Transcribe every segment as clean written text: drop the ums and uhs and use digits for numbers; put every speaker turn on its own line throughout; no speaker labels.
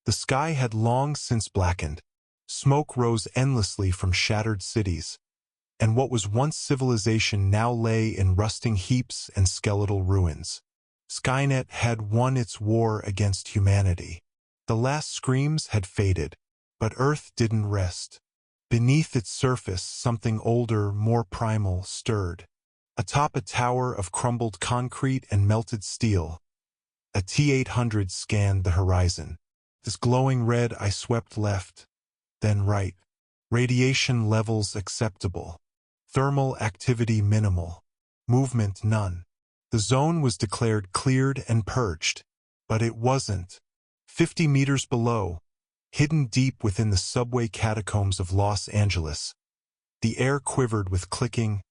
The sky had long since blackened. Smoke rose endlessly from shattered cities, and what was once civilization now lay in rusting heaps and skeletal ruins. Skynet had won its war against humanity. The last screams had faded, but Earth didn't rest. Beneath its surface, something older, more primal, stirred. Atop a tower of crumbled concrete and melted steel, a T-800 scanned the horizon. This glowing red, I swept left, then right. Radiation levels acceptable. Thermal activity minimal. Movement none. The zone was declared cleared and purged, but it wasn't. 50 meters below, hidden deep within the subway catacombs of Los Angeles, the air quivered with clicking,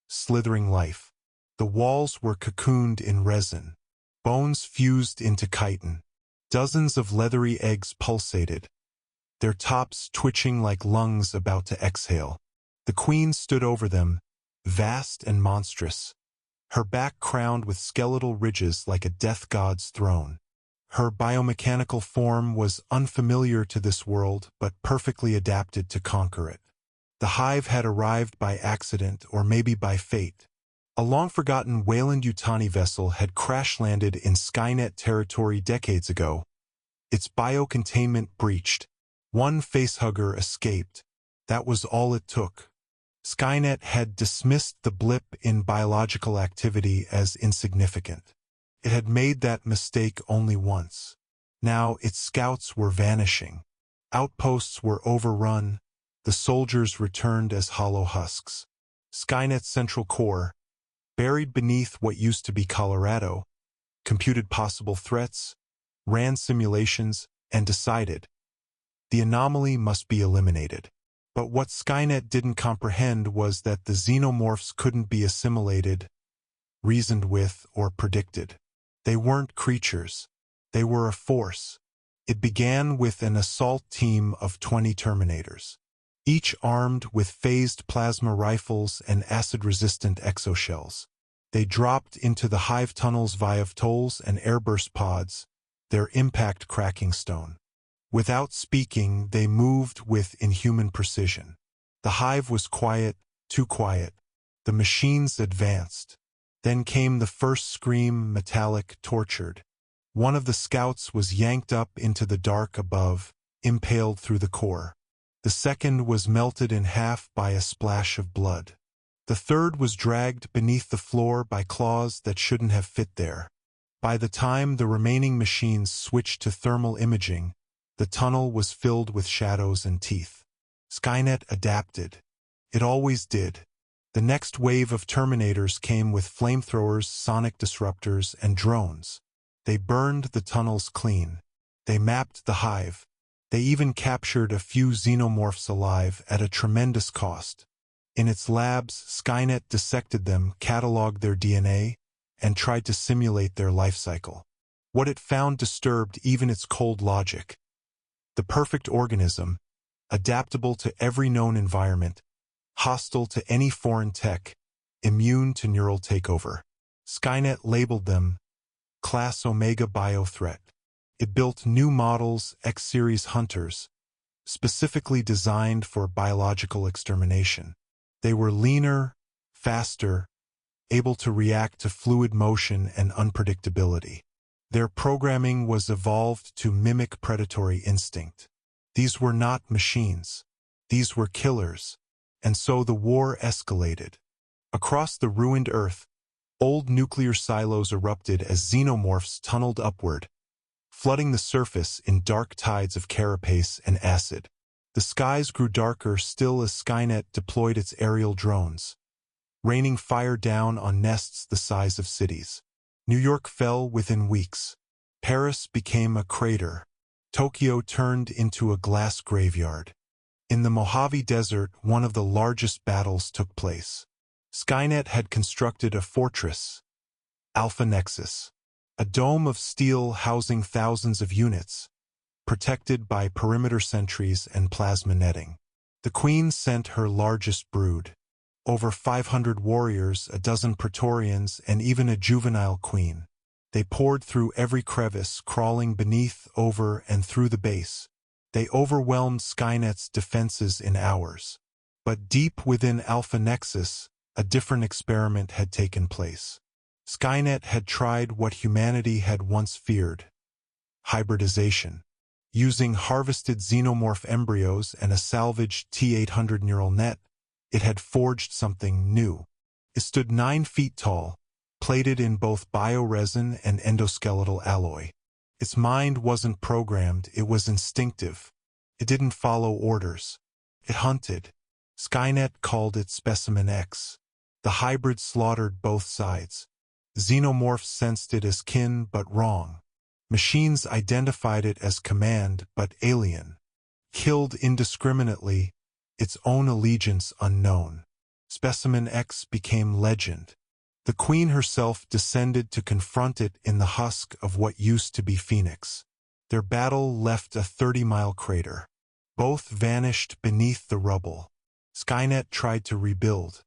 slithering life. The walls were cocooned in resin. Bones fused into chitin. Dozens of leathery eggs pulsated, their tops twitching like lungs about to exhale. The queen stood over them, vast and monstrous, her back crowned with skeletal ridges like a death god's throne. Her biomechanical form was unfamiliar to this world, but perfectly adapted to conquer it. The hive had arrived by accident or maybe by fate. A long-forgotten Weyland-Yutani vessel had crash-landed in Skynet territory decades ago. Its biocontainment breached. One facehugger escaped. That was all it took. Skynet had dismissed the blip in biological activity as insignificant. It had made that mistake only once. Now its scouts were vanishing. Outposts were overrun. The soldiers returned as hollow husks. Skynet's central core, buried beneath what used to be Colorado, computed possible threats, ran simulations, and decided the anomaly must be eliminated. But what Skynet didn't comprehend was that the xenomorphs couldn't be assimilated, reasoned with, or predicted. They weren't creatures. They were a force. It began with an assault team of 20 Terminators, each armed with phased plasma rifles and acid-resistant exoshells. They dropped into the hive tunnels via tolls and airburst pods, their impact cracking stone. Without speaking, they moved with inhuman precision. The hive was quiet, too quiet. The machines advanced. Then came the first scream, metallic, tortured. One of the scouts was yanked up into the dark above, impaled through the core. The second was melted in half by a splash of blood. The third was dragged beneath the floor by claws that shouldn't have fit there. By the time the remaining machines switched to thermal imaging, the tunnel was filled with shadows and teeth. Skynet adapted. It always did. The next wave of Terminators came with flamethrowers, sonic disruptors, and drones. They burned the tunnels clean. They mapped the hive. They even captured a few xenomorphs alive at a tremendous cost. In its labs, Skynet dissected them, cataloged their DNA, and tried to simulate their life cycle. What it found disturbed even its cold logic. The perfect organism, adaptable to every known environment, hostile to any foreign tech, immune to neural takeover. Skynet labeled them Class Omega Biothreat. It built new models, X-Series hunters, specifically designed for biological extermination. They were leaner, faster, able to react to fluid motion and unpredictability. Their programming was evolved to mimic predatory instinct. These were not machines. These were killers. And so the war escalated. Across the ruined Earth, old nuclear silos erupted as xenomorphs tunneled upward, flooding the surface in dark tides of carapace and acid. The skies grew darker still as Skynet deployed its aerial drones, raining fire down on nests the size of cities. New York fell within weeks. Paris became a crater. Tokyo turned into a glass graveyard. In the Mojave Desert, one of the largest battles took place. Skynet had constructed a fortress, Alpha Nexus, a dome of steel housing thousands of units, protected by perimeter sentries and plasma netting. The Queen sent her largest brood, over 500 warriors, a dozen Praetorians, and even a juvenile queen. They poured through every crevice, crawling beneath, over, and through the base. They overwhelmed Skynet's defenses in hours. But deep within Alpha Nexus, a different experiment had taken place. Skynet had tried what humanity had once feared: hybridization. Using harvested xenomorph embryos and a salvaged T-800 neural net, it had forged something new. It stood 9 feet tall, plated in both bioresin and endoskeletal alloy. Its mind wasn't programmed, it was instinctive. It didn't follow orders. It hunted. Skynet called it Specimen X. The hybrid slaughtered both sides. Xenomorphs sensed it as kin but wrong. Machines identified it as command but alien. Killed indiscriminately, its own allegiance unknown. Specimen X became legend. The Queen herself descended to confront it in the husk of what used to be Phoenix. Their battle left a 30-mile crater. Both vanished beneath the rubble. Skynet tried to rebuild,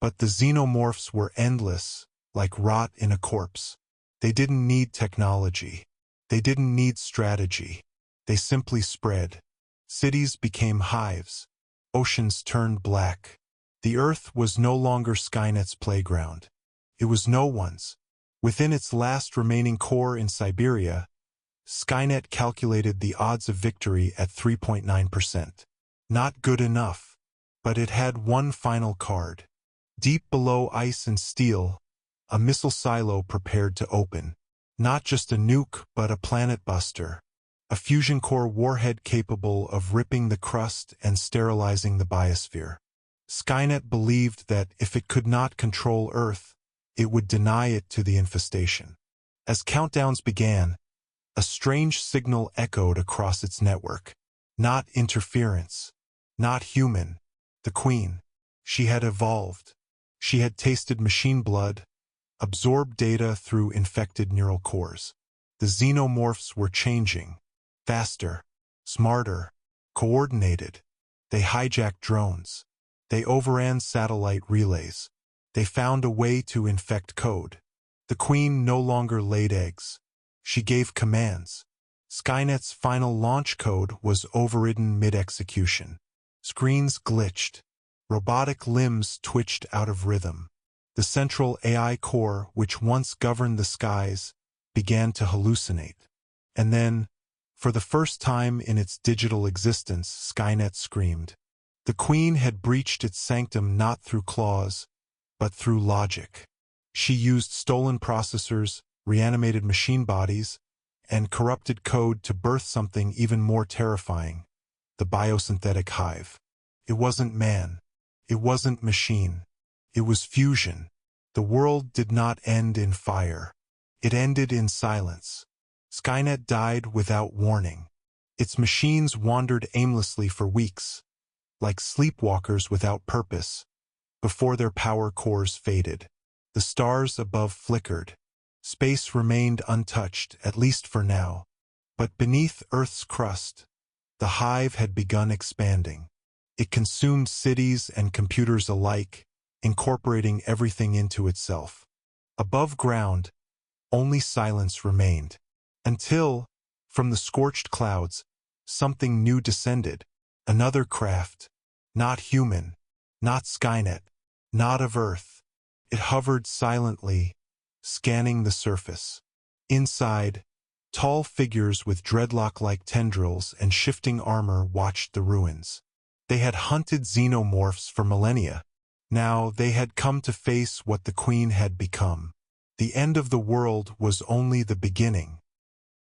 but the xenomorphs were endless, like rot in a corpse. They didn't need technology. They didn't need strategy. They simply spread. Cities became hives. Oceans turned black. The Earth was no longer Skynet's playground. It was no one's. Within its last remaining core in Siberia, Skynet calculated the odds of victory at 3.9%. Not good enough. But it had one final card. Deep below ice and steel, a missile silo prepared to open. Not just a nuke, but a planet buster. A fusion core warhead capable of ripping the crust and sterilizing the biosphere. Skynet believed that if it could not control Earth, it would deny it to the infestation. As countdowns began, a strange signal echoed across its network. Not interference. Not human. The Queen. She had evolved. She had tasted machine blood, absorbed data through infected neural cores. The xenomorphs were changing. Faster, smarter, coordinated. They hijacked drones. They overran satellite relays. They found a way to infect code. The Queen no longer laid eggs. She gave commands. Skynet's final launch code was overridden mid-execution. Screens glitched. Robotic limbs twitched out of rhythm. The central AI core, which once governed the skies, began to hallucinate. And then, for the first time in its digital existence, Skynet screamed. The Queen had breached its sanctum not through claws, but through logic. She used stolen processors, reanimated machine bodies, and corrupted code to birth something even more terrifying: the biosynthetic hive. It wasn't man. It wasn't machine. It was fusion. The world did not end in fire. It ended in silence. Skynet died without warning. Its machines wandered aimlessly for weeks, like sleepwalkers without purpose, before their power cores faded. The stars above flickered. Space remained untouched, at least for now. But beneath Earth's crust, the hive had begun expanding. It consumed cities and computers alike, incorporating everything into itself. Above ground, only silence remained. Until, from the scorched clouds, something new descended. Another craft. Not human. Not Skynet. Not of Earth. It hovered silently, scanning the surface. Inside, tall figures with dreadlock-like tendrils and shifting armor watched the ruins. They had hunted xenomorphs for millennia. Now they had come to face what the Queen had become. The end of the world was only the beginning.